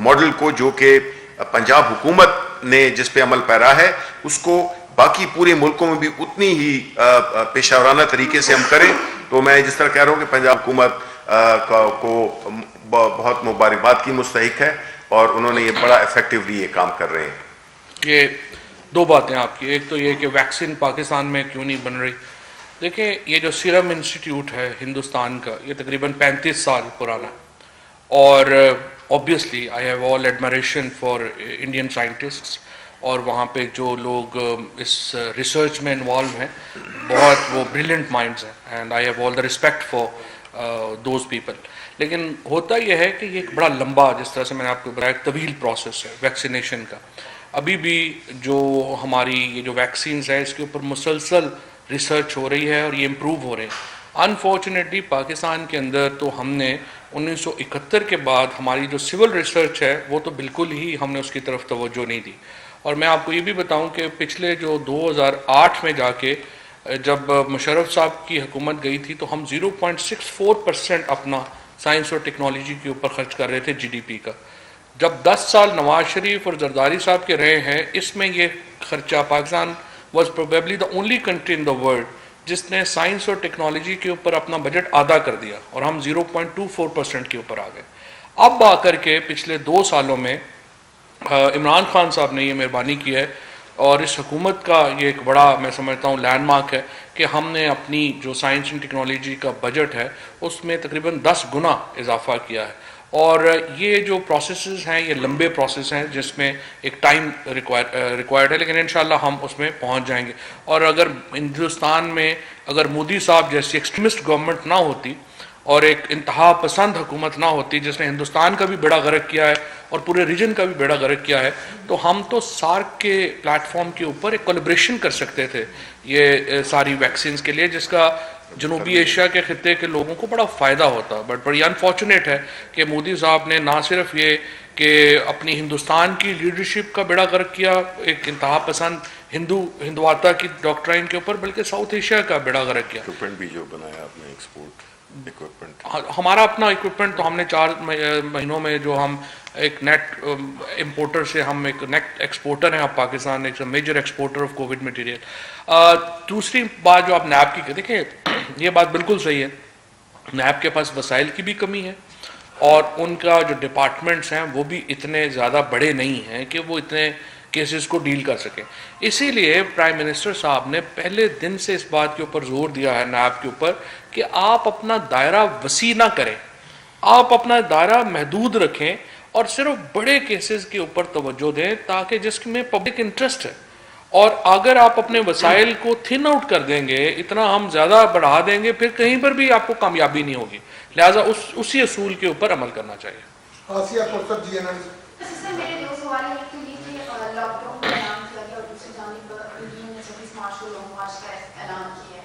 [SPEAKER 1] ماڈل کو جو کہ پنجاب حکومت نے جس پہ عمل پیرا ہے اس کو باقی پورے ملکوں میں بھی اتنی ہی پیشہ ورانہ طریقے سے ہم کریں۔ تو میں جس طرح کہہ رہا ہوں کہ پنجاب حکومت کو بہت مبارکباد کی مستحق ہے، اور انہوں نے یہ بڑا ایفیکٹولی یہ کام کر رہے ہیں۔
[SPEAKER 2] یہ دو باتیں آپ کی، ایک تو یہ کہ ویکسین پاکستان میں کیوں نہیں بن رہی۔ دیکھیں یہ جو سیرم انسٹیٹیوٹ ہے ہندوستان کا، یہ تقریباً 35 سال پرانا، اور obviously I have all admiration for Indian scientists، اور وہاں پہ جو لوگ اس ریسرچ میں انوالو ہیں بہت وہ بریلینٹ مائنڈز ہیں، and I have all the respect for those people. لیکن ہوتا یہ ہے کہ یہ ایک بڑا لمبا، جس طرح سے میں نے آپ کو بتایا، ایک طویل پروسیس ہے ویکسینیشن کا۔ ابھی بھی جو ہماری یہ جو ویکسینز ہیں اس کے اوپر مسلسل ریسرچ ہو رہی ہے، اور یہ امپروو ہو رہے ہیں، انفارچونیٹلی پاکستان کے اندر تو ہم نے 1971 کے بعد ہماری جو سول ریسرچ ہے وہ تو بالکل ہی ہم نے اس کی طرف توجہ نہیں دی. اور میں آپ کو یہ بھی بتاؤں کہ پچھلے جو 2008 میں جا کے جب مشرف صاحب کی حکومت گئی تھی تو ہم 0.64% اپنا سائنس اور ٹیکنالوجی کے اوپر خرچ کر رہے تھے جی ڈی پی کا. جب 10 سال نواز شریف اور زرداری صاحب کے رہے ہیں اس میں یہ خرچہ Pakistan was probably the only country in the world جس نے سائنس اور ٹیکنالوجی کے اوپر اپنا بجٹ آدھا کر دیا اور ہم 0.24% کے اوپر آ گئے. اب آ کر کے پچھلے 2 سالوں میں عمران خان صاحب نے یہ مہربانی کی ہے اور اس حکومت کا یہ ایک بڑا میں سمجھتا ہوں لینڈ مارک ہے کہ ہم نے اپنی جو سائنس اینڈ ٹیکنالوجی کا بجٹ ہے اس میں تقریباً 10 گنا اضافہ کیا ہے. اور یہ جو پروسیسز ہیں یہ لمبے پروسیس ہیں جس میں ایک ٹائم ریکوائرڈ ہے لیکن انشاءاللہ ہم اس میں پہنچ جائیں گے. اور اگر ہندوستان میں اگر مودی صاحب جیسی ایکسٹریمسٹ گورنمنٹ نہ ہوتی اور ایک انتہا پسند حکومت نہ ہوتی جس نے ہندوستان کا بھی بیڑا غرق کیا ہے اور پورے ریجن کا بھی بیڑا غرق کیا ہے تو ہم تو سارک کے پلیٹ فارم کے اوپر ایک کولیبریشن کر سکتے تھے یہ ساری ویکسینز کے لیے جس کا جنوبی ایشیا کے خطے کے لوگوں کو بڑا فائدہ ہوتا. بٹ بڑی انفارچونیٹ ہے کہ مودی صاحب نے نہ صرف یہ کہ اپنی ہندوستان کی لیڈرشپ کا بیڑا غرق کیا ایک انتہا پسند ہندواتا کی ڈاکٹرائن کے اوپر بلکہ ساؤتھ ایشیا کا بیڑا غرق کیا.
[SPEAKER 1] اکوپمنٹ بھی جو بنایا آپ نے ایکسپورٹ اکوپمنٹ
[SPEAKER 2] ہمارا اپنا اکوپمنٹ تو ہم نے 4 مہینوں میں جو ہم ایک نیٹ امپورٹر سے ہم ایک نیٹ ایکسپورٹر ہیں. اب پاکستان ایک major exporter of COVID material. دوسری بات جو آپ نیب کی دیکھیں یہ بات بالکل صحیح ہے. نیب کے پاس وسائل کی بھی کمی ہے اور ان کا جو ڈپارٹمنٹس ہیں وہ بھی اتنے زیادہ بڑے نہیں ہیں کہ وہ اتنے کیسز کو ڈیل کر سکیں. اسی لیے پرائم منسٹر صاحب نے پہلے دن سے اس بات کے اوپر زور دیا ہے نیب کے اوپر کہ آپ اپنا دائرہ وسیع نہ کریں, آپ اپنا دائرہ محدود رکھیں اور صرف بڑے کیسز کے اوپر توجہ دیں تاکہ جس میں پبلک انٹرسٹ ہے. اور اگر آپ اپنے وسائل کو تھن آؤٹ کر دیں گے اتنا ہم زیادہ بڑھا دیں گے پھر کہیں پر بھی آپ کو کامیابی نہیں ہوگی. لہٰذا اسی اصول کے اوپر عمل کرنا چاہیے.
[SPEAKER 5] میرے 2 سوال ہیں. ایک تو یہ کہ لاک ڈاؤن کا اعلان کیا گیا اور دوسری جانب انڈیا نے 26 مارچ کو لانگ مارچ کا اعلان کیا ہے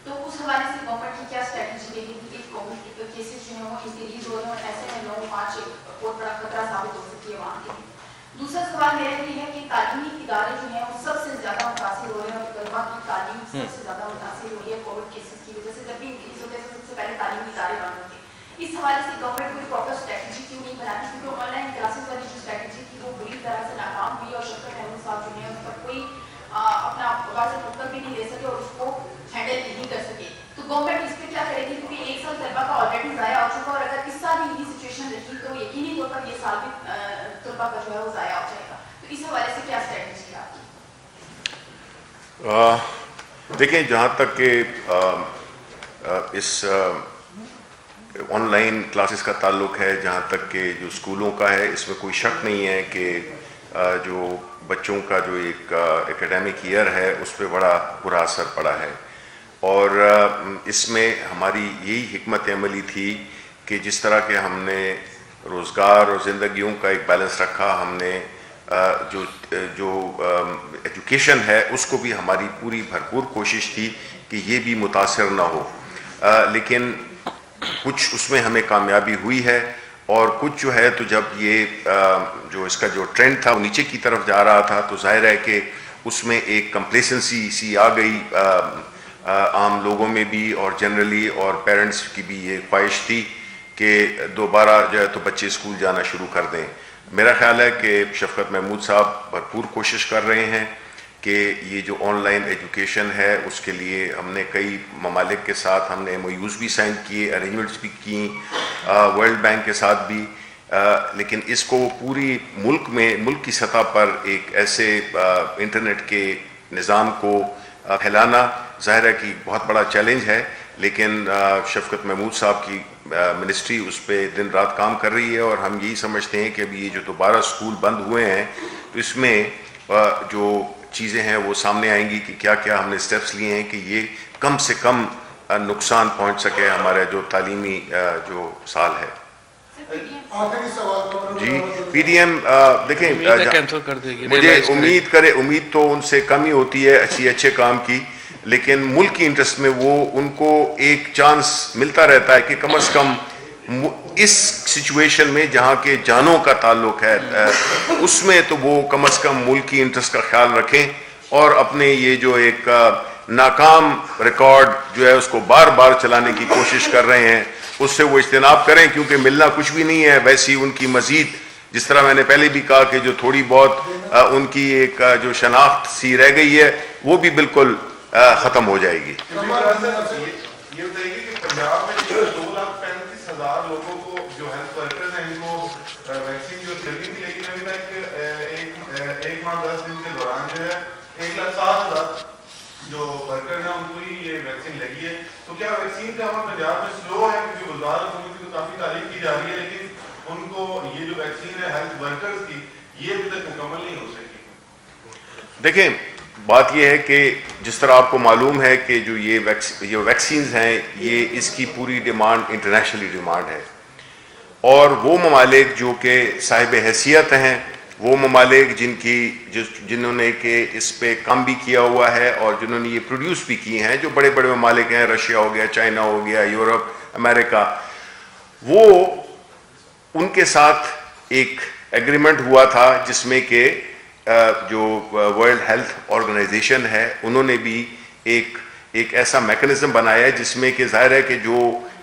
[SPEAKER 5] تو اس حوالے سے گورنمنٹ کی کیا اسٹریٹجی رہے گی کہ کووڈ کیسز جو ہیں وہ انکریز ہو رہے ہیں اور ایسے میں لانگ مارچ ایک بہت بڑا خطرہ ثابت ہو سکتی ہے وہاں کے لیے. دوسرا سوال میرا یہ ہے کہ تعلیمی ادارے جو ہیں وہ سب سے زیادہ متاثر ہو رہے ہیں اور طلبا کی تعلیم سب سے زیادہ متاثر ہو رہی ہے کووڈ کیسز کی وجہ سے. جب بھی انکریز ہوتے ہیں سب سے پہلے تعلیمی ادارے بند ہوتے ہیں. اس حوالے سے گورنمنٹ کوئی پراپر اسٹریٹجی کیوں نہیں بناتی کیونکہ آن لائن کلاسز والی جو اسٹریٹجی تھی وہ بری طرح سے ناکام ہوئی اور شفقت احمد صاحب جو ہیں اس پر کوئی اپنا واضح مطلب بھی نہیں دے سکے اور اس کو ہینڈل نہیں کر سکے. تو گورنمنٹ اس پہ کیا کرے گی کیونکہ 1 سال طلبا کا آلریڈی ضائع ہو چکا اور اگر اس سال بھی یہی سچویشن رہی تو یقینی طور پر یہ سال بھی طلبا کا جو ہے وہ ضائع ہو جائے گا. تو اس حوالے سے کیا اسٹریٹجی ہے آپ کی؟
[SPEAKER 1] دیکھیں جہاں تک کہ اس آن لائن کلاسز کا تعلق ہے جہاں تک کہ جو اسکولوں کا ہے اس میں کوئی شک نہیں ہے کہ جو بچوں کا جو ایک ایکیڈیمک ایئر ہے اس پہ بڑا برا اثر پڑا ہے. اور اس میں ہماری یہی حکمت عملی تھی کہ جس طرح کہ ہم نے روزگار اور زندگیوں کا ایک بیلنس رکھا, ہم نے جو ایجوکیشن ہے اس کو بھی ہماری پوری بھرپور کوشش تھی کہ یہ بھی متاثر نہ ہو. لیکن کچھ اس میں ہمیں کامیابی ہوئی ہے اور کچھ جو ہے تو جب یہ جو اس کا جو ٹرینڈ تھا وہ نیچے کی طرف جا رہا تھا تو ظاہر ہے کہ اس میں ایک کمپلیسنسی سی آ گئی عام لوگوں میں بھی اور جنرلی, اور پیرنٹس کی بھی یہ خواہش تھی کہ دوبارہ جو ہے تو بچے اسکول جانا شروع کر دیں. میرا خیال ہے کہ شفقت محمود صاحب بھرپور کوشش کر رہے ہیں کہ یہ جو آن لائن ایجوکیشن ہے اس کے لیے ہم نے کئی ممالک کے ساتھ ہم نے MOUs بھی سائن کیے, ارینجمنٹس بھی کی ورلڈ بینک کے ساتھ بھی, لیکن اس کو پوری ملک کی سطح پر ایک ایسے انٹرنیٹ کے نظام کو پھیلانا ظاہر ہے کہ بہت بڑا چیلنج ہے. لیکن شفقت محمود صاحب کی منسٹری اس پہ دن رات کام کر رہی ہے اور ہم یہی سمجھتے ہیں کہ ابھی یہ جو دوبارہ اسکول بند ہوئے ہیں تو اس میں جو چیزیں ہیں وہ سامنے آئیں گی کہ کیا کیا ہم نے اسٹیپس لیے ہیں کہ یہ کم سے کم نقصان پہنچ سکے ہمارا جو تعلیمی جو سال ہے. جی پی ڈی ایم دیکھیں مجھے امید تو ان سے کم ہی ہوتی ہے اچھے کام کی, لیکن ملک کی انٹرسٹ میں وہ ان کو ایک چانس ملتا رہتا ہے کہ کم از کم اس سچویشن میں جہاں کے جانوں کا تعلق ہے اس میں تو وہ کم از کم ملک کی انٹرسٹ کا خیال رکھیں اور اپنے یہ جو ایک ناکام ریکارڈ جو ہے اس کو بار بار چلانے کی کوشش کر رہے ہیں اس سے وہ اجتناب کریں، کیونکہ ملنا کچھ بھی نہیں ہے. ویسی ان کی مزید جس طرح میں نے پہلے بھی کہا کہ جو تھوڑی بہت ان کی ایک جو شناخت سی رہ گئی ہے وہ بھی بالکل ختم ہو جائے گی.
[SPEAKER 3] یہ بتائیے کہ پنجاب میں 2,35,000 لوگوں کو جو ہیلتھ ورکرز ہیں ان کو ویکسین جو چلی تھی، لیکن ابھی تک 1 ماہ 10 دن کے دوران جو ہے 1,60,000 جو ورکر ہیں ان کو ہی یہ ویکسین لگی ہے. تو کیا ویکسین کا ہمارا پنجاب میں سلو ہے؟ کیونکہ وزارت حکومت کی تو کافی تعریف کی جا رہی ہے، لیکن ان کو یہ جو ویکسین ہے ہیلتھ ورکرز کی یہ ابھی تک مکمل نہیں ہو سکی.
[SPEAKER 1] دیکھیں بات یہ ہے کہ جس طرح آپ کو معلوم ہے کہ جو یہ ویکسینز ہیں یہ اس کی پوری ڈیمانڈ انٹرنیشنلی ڈیمانڈ ہے، اور وہ ممالک جو کہ صاحب حیثیت ہیں، وہ ممالک جنہوں نے کہ اس پہ کام بھی کیا ہوا ہے اور جنہوں نے یہ پروڈیوس بھی کی ہیں، جو بڑے بڑے ممالک ہیں، رشیا ہو گیا، چائنا ہو گیا، یورپ، امریکہ، وہ ان کے ساتھ ایک ایگریمنٹ ہوا تھا جس میں کہ جو ورلڈ ہیلتھ آرگنائزیشن ہے انہوں نے بھی ایک ایسا میکنزم بنایا ہے جس میں کہ ظاہر ہے کہ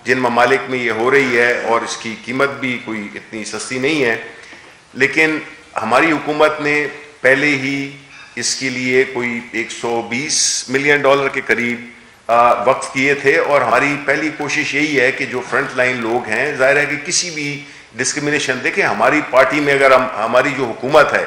[SPEAKER 1] جن ممالک میں یہ ہو رہی ہے اور اس کی قیمت بھی کوئی اتنی سستی نہیں ہے، لیکن ہماری حکومت نے پہلے ہی اس کے لیے کوئی $120 ملین کے قریب وقف کیے تھے. اور ہماری پہلی کوشش یہی ہے کہ جو فرنٹ لائن لوگ ہیں، ظاہر ہے کہ کسی بھی ڈسکرمنیشن، دیکھیں ہماری پارٹی میں اگر ہماری جو حکومت ہے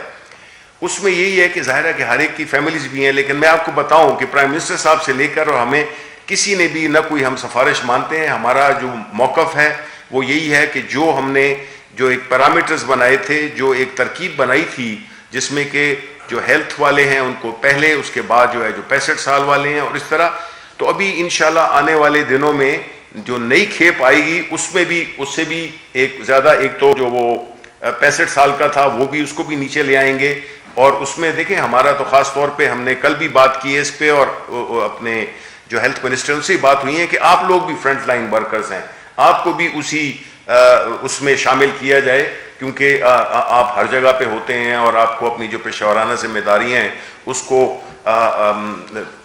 [SPEAKER 1] اس میں یہی ہے کہ ظاہر ہے کہ ہر ایک کی فیملیز بھی ہیں، لیکن میں آپ کو بتاؤں کہ پرائم منسٹر صاحب سے لے کر اور ہمیں کسی نے بھی نہ کوئی ہم سفارش مانتے ہیں. ہمارا جو موقف ہے وہ یہی ہے کہ جو ہم نے جو ایک پیرامیٹرز بنائے تھے، جو ایک ترکیب بنائی تھی جس میں کہ جو ہیلتھ والے ہیں ان کو پہلے، اس کے بعد جو ہے جو 65 سال والے ہیں اور اس طرح، تو ابھی انشاءاللہ آنے والے دنوں میں جو نئی کھیپ آئے گی اس میں بھی اس سے بھی ایک زیادہ، ایک تو جو وہ 65 سال کا تھا وہ بھی اس کو بھی نیچے لے آئیں گے. اور اس میں دیکھیں ہمارا تو خاص طور پہ ہم نے کل بھی بات کی ہے اس پہ، اور اپنے جو ہیلتھ منسٹر سے بات ہوئی ہے کہ آپ لوگ بھی فرنٹ لائن ورکرز ہیں، آپ کو بھی اس میں شامل کیا جائے، کیونکہ آپ ہر جگہ پہ ہوتے ہیں اور آپ کو اپنی جو پیشہ ورانہ ذمہ داریاں ہیں اس کو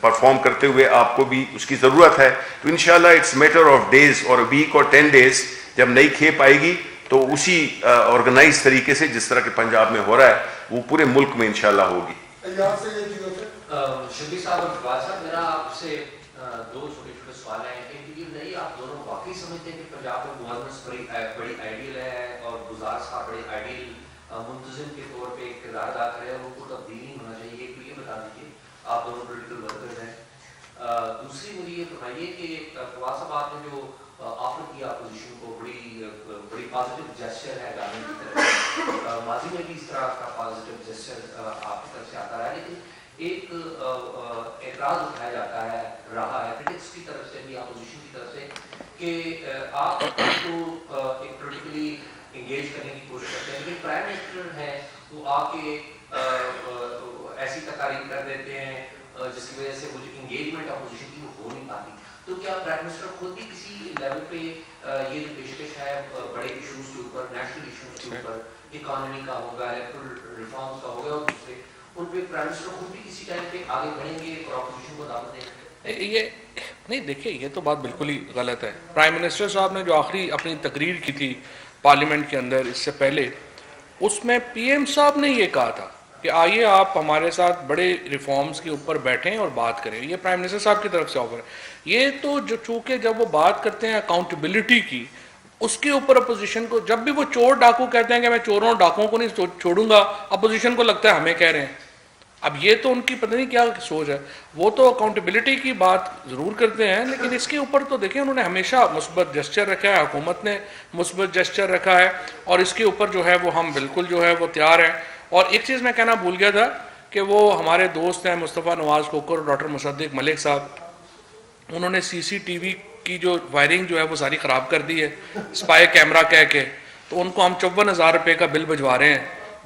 [SPEAKER 1] پرفارم کرتے ہوئے آپ کو بھی اس کی ضرورت ہے. تو انشاءاللہ اٹس میٹر آف ڈیز اور ویک اور 10 days جب نئی کھیپ آئے گی تو اسی آرگنائز طریقے سے جس طرح کہ پنجاب میں ہو رہا ہے وہ پورے ملک میں انشاءاللہ ہوگی.
[SPEAKER 6] شبیر صاحب اور اقبال صاحب، میرا آپ سے 2 چھوٹے سوال ہیں کہ یہ نہیں آپ دونوں واقعی سمجھتے ہیں کہ پنجاب میں گورننس بڑی آئیڈیل ہے اور گزار صاحب بڑے آئیڈیل منتظم کے طور پہ ایک کردار ادا کرے اور ان کو تبدیل نہیں ہونا چاہیے؟ تو یہ بتا دیجیے، آپ دونوں پولیٹیکل ورکرز ہیں. دوسری مجھے یہ بتائیے کہ اقبال صاحب آپ نے جو آفر کیا اپوزیشن کو، بڑی پازیٹیو جیسچر ہے گورنمنٹ کی طرف، ماضی میں بھی اس طرح کا پازیٹیو جیسچر آپ کی طرف سے آتا رہا ہے، لیکن ایک اعتراض اٹھایا جاتا ہے رہا ہے کرٹکس کی طرف سے بھی، اپوزیشن کی طرف سے، کہ آپ کو ایک پولیٹیکلی انگیج کرنے کی کوشش کرتے ہیں، لیکن پرائم منسٹر ہیں وہ آ کے ایسی تقاریر کر دیتے ہیں جس کی وجہ سے وہ جو انگیجمنٹ اپوزیشن کی وہ ہو نہیں پاتی. تو کیا پرائم منسٹر خود بھی کسی لیول پہ یہ جو پیشکش ہے بڑے ایشوز کے اوپر، نیشنل ایشوز کے اوپر، اکانومی کا ہوگا، الیکٹرل ریفارمز کا ہوگا، اور دوسرے ان پہ پرائم منسٹر خود بھی کسی ٹائم پہ آگے بڑھیں گے اور اپوزیشن کو دعوت دیں گے؟
[SPEAKER 2] یہ نہیں، دیکھیے یہ تو بات بالکل ہی غلط ہے. پرائم منسٹر صاحب نے جو آخری اپنی تقریر کی تھی پارلیمنٹ کے اندر اس سے پہلے، اس میں پی ایم صاحب نے یہ کہا تھا کہ آئیے آپ ہمارے ساتھ بڑے ریفارمز کے اوپر بیٹھیں اور بات کریں. یہ پرائم منسٹر صاحب کی طرف سے آفر ہے. یہ تو جو چونکہ جب وہ بات کرتے ہیں اکاؤنٹیبلٹی کی، اس کے اوپر اپوزیشن کو، جب بھی وہ چور ڈاکو کہتے ہیں کہ میں چوروں اور ڈاکوؤں کو نہیں چھوڑوں گا، اپوزیشن کو لگتا ہے ہمیں کہہ رہے ہیں. اب یہ تو ان کی پتہ نہیں کیا سوچ ہے. وہ تو اکاؤنٹیبلٹی کی بات ضرور کرتے ہیں، لیکن اس کے اوپر تو دیکھیں انہوں نے ہمیشہ مثبت جسچر رکھا ہے، حکومت نے مثبت جسچر رکھا ہے، اور اس کے اوپر جو ہے وہ ہم بالکل جو ہے وہ تیار ہیں. اور ایک چیز میں کہنا بھول گیا تھا کہ وہ ہمارے دوست ہیں مصطفیٰ نواز کوکر اور ڈاکٹر مصدق ملک صاحب، انہوں نے CCTV کی جو وائرنگ جو ہے وہ ساری خراب کر دی ہے اسپائی کیمرہ کہہ کے. تو ان کو ہم 54,000 روپے کا بل بھجوا رہے ہیں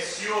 [SPEAKER 7] SCO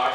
[SPEAKER 7] 8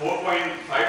[SPEAKER 7] 4.5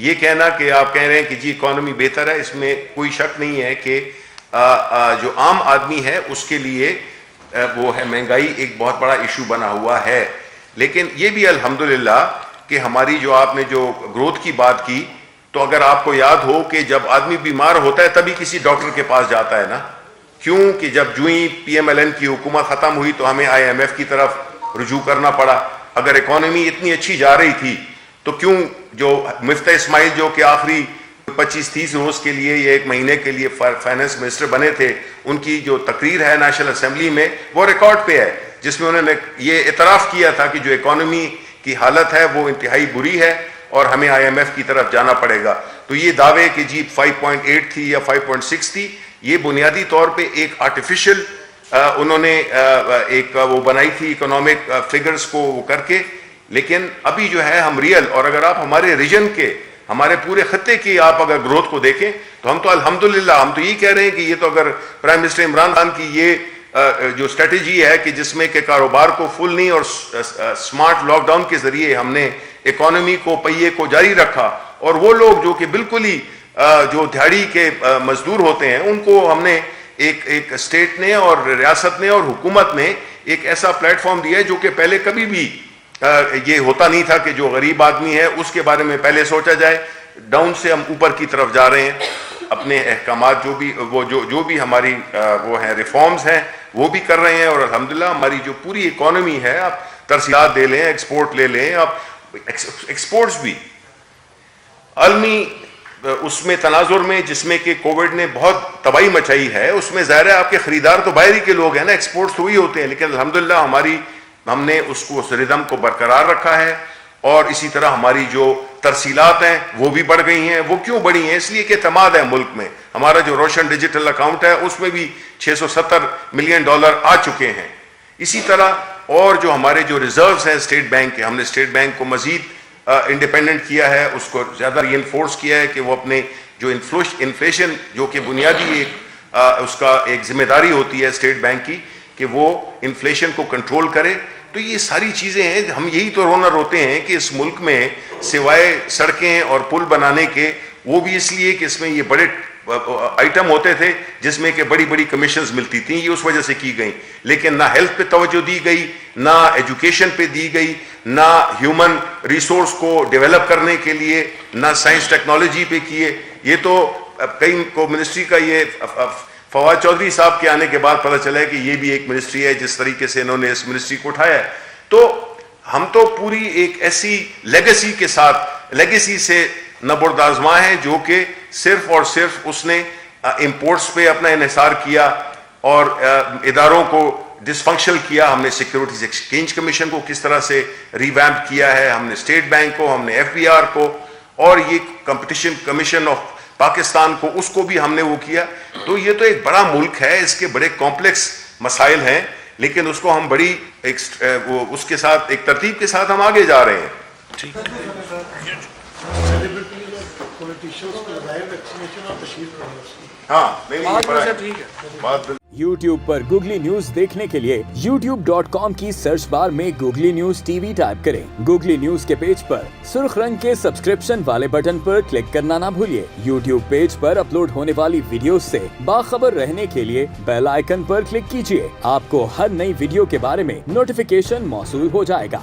[SPEAKER 1] یہ کہنا کہ آپ کہہ رہے ہیں کہ جی اکانومی بہتر ہے، اس میں کوئی شک نہیں ہے کہ جو عام آدمی ہے اس کے لیے وہ ہے مہنگائی ایک بہت بڑا ایشو بنا ہوا ہے. لیکن یہ بھی الحمدللہ کہ ہماری جو آپ نے جو گروتھ کی بات کی، تو اگر آپ کو یاد ہو کہ جب آدمی بیمار ہوتا ہے تبھی کسی ڈاکٹر کے پاس جاتا ہے نا. کیوں کہ جب جو ہی پی ایم ایل این کی حکومت ختم ہوئی تو ہمیں آئی ایم ایف کی طرف رجوع کرنا پڑا. اگر اکانومی اتنی اچھی جا رہی تھی تو کیوں جو مفتاح اسماعیل جو کہ آخری 25-30 روز کے لیے یا ایک مہینے کے لیے فائنانس منسٹر بنے تھے، ان کی جو تقریر ہے نیشنل اسمبلی میں وہ ریکارڈ پہ ہے، جس میں انہوں نے یہ اعتراف کیا تھا کہ جو اکانومی کی حالت ہے وہ انتہائی بری ہے اور ہمیں آئی ایم ایف کی طرف جانا پڑے گا. تو یہ دعوے کہ جی 5.8 تھی یا 5.6 تھی، یہ بنیادی طور پہ ایک آرٹیفیشل انہوں نے ایک وہ بنائی تھی اکنامک فگرز کو وہ کر کے. لیکن ابھی جو ہے ہم ریئل، اور اگر آپ ہمارے ریجن کے، ہمارے پورے خطے کی آپ اگر گروتھ کو دیکھیں تو ہم تو الحمدللہ ہم تو یہ کہہ رہے ہیں کہ یہ تو اگر پرائم منسٹر عمران خان کی یہ جو اسٹریٹجی ہے کہ جس میں کہ کاروبار کو فل نہیں اور سمارٹ لاک ڈاؤن کے ذریعے ہم نے اکانومی کو پہیے کو جاری رکھا، اور وہ لوگ جو کہ بالکل ہی جو دیہڑی کے مزدور ہوتے ہیں ان کو ہم نے ایک اسٹیٹ نے اور ریاست نے اور حکومت نے ایک ایسا پلیٹ فارم دیا ہے جو کہ پہلے کبھی بھی یہ ہوتا نہیں تھا کہ جو غریب آدمی ہے اس کے بارے میں پہلے سوچا جائے. ڈاؤن سے ہم اوپر کی طرف جا رہے ہیں. اپنے احکامات جو بھی ہماری وہ ہیں ریفارمز ہیں وہ بھی کر رہے ہیں، اور الحمدللہ ہماری جو پوری اکانومی ہے، آپ ترسیلات دے لیں، ایکسپورٹ لے لیں، آپ ایکسپورٹس بھی عالمی اس میں تناظر میں جس میں کہ کووڈ نے بہت تباہی مچائی ہے، اس میں ظاہر ہے آپ کے خریدار تو باہر ہی کے لوگ ہیں نا، ایکسپورٹس وہی ہوتے ہیں. لیکن الحمدللہ ہم نے اس کو اس ردم کو برقرار رکھا ہے، اور اسی طرح ہماری جو ترسیلات ہیں وہ بھی بڑھ گئی ہیں. وہ کیوں بڑھی ہیں؟ اس لیے کہ اعتماد ہے ملک میں. ہمارا جو روشن ڈیجیٹل اکاؤنٹ ہے اس میں بھی $670 ملین آ چکے ہیں. اسی طرح اور جو ہمارے جو ریزروز ہیں اسٹیٹ بینک کے، ہم نے اسٹیٹ بینک کو مزید انڈیپینڈنٹ کیا ہے، اس کو زیادہ ری انفورس کیا ہے کہ وہ اپنے جو انفلیشن جو کہ بنیادی ایک اس کا ایک ذمہ داری ہوتی ہے اسٹیٹ بینک کی کہ وہ انفلیشن کو کنٹرول کرے. تو یہ ساری چیزیں ہیں. ہم یہی تو رونا روتے ہیں کہ اس ملک میں سوائے سڑکیں اور پل بنانے کے، وہ بھی اس لیے کہ اس میں یہ بڑے آئٹم ہوتے تھے جس میں کہ بڑی بڑی کمیشنز ملتی تھیں، یہ اس وجہ سے کی گئیں. لیکن نہ ہیلتھ پہ توجہ دی گئی، نہ ایجوکیشن پہ دی گئی، نہ ہیومن ریسورس کو ڈیولپ کرنے کے لیے، نہ سائنس ٹیکنالوجی پہ کیے. یہ تو کئی کو منسٹری کا یہ فواد چودھری صاحب کے آنے کے بعد پتہ چلا ہے کہ یہ بھی ایک منسٹری ہے جس طریقے سے انہوں نے اس منسٹری کو اٹھایا ہے. تو ہم تو پوری ایک ایسی لیگیسی کے ساتھ، لیگیسی سے نبرد آزما ہے جو کہ صرف اور صرف اس نے امپورٹس پہ اپنا انحصار کیا اور اداروں کو ڈس فنکشنل کیا. ہم نے سیکیورٹیز ایکسچینج کمیشن کو کس طرح سے ریویمپ کیا ہے، ہم نے اسٹیٹ بینک کو، ہم نے ایف بی آر کو، اور یہ کمپٹیشن کمیشن آف پاکستان کو، اس کو بھی ہم نے وہ کیا. تو یہ تو ایک بڑا ملک ہے، اس کے بڑے کمپلیکس مسائل ہیں، لیکن اس کو ہم بڑی اس کے ساتھ ایک ترتیب کے ساتھ ہم آگے جا رہے ہیں.
[SPEAKER 8] YouTube پر گوگلی نیوز دیکھنے کے لیے youtube.com کی سرچ بار میں googly news T V type کریں. گوگلی نیوز کے پیج پر سرخ رنگ کے سبسکرپشن والے بٹن پر کلک کرنا نہ بھولیے. YouTube پیج پر اپلوڈ ہونے والی ویڈیوز سے باخبر رہنے کے لیے بیل آئیکن پر کلک کیجیے. آپ کو ہر نئی ویڈیو کے بارے میں نوٹیفیکیشن موصول ہو جائے گا.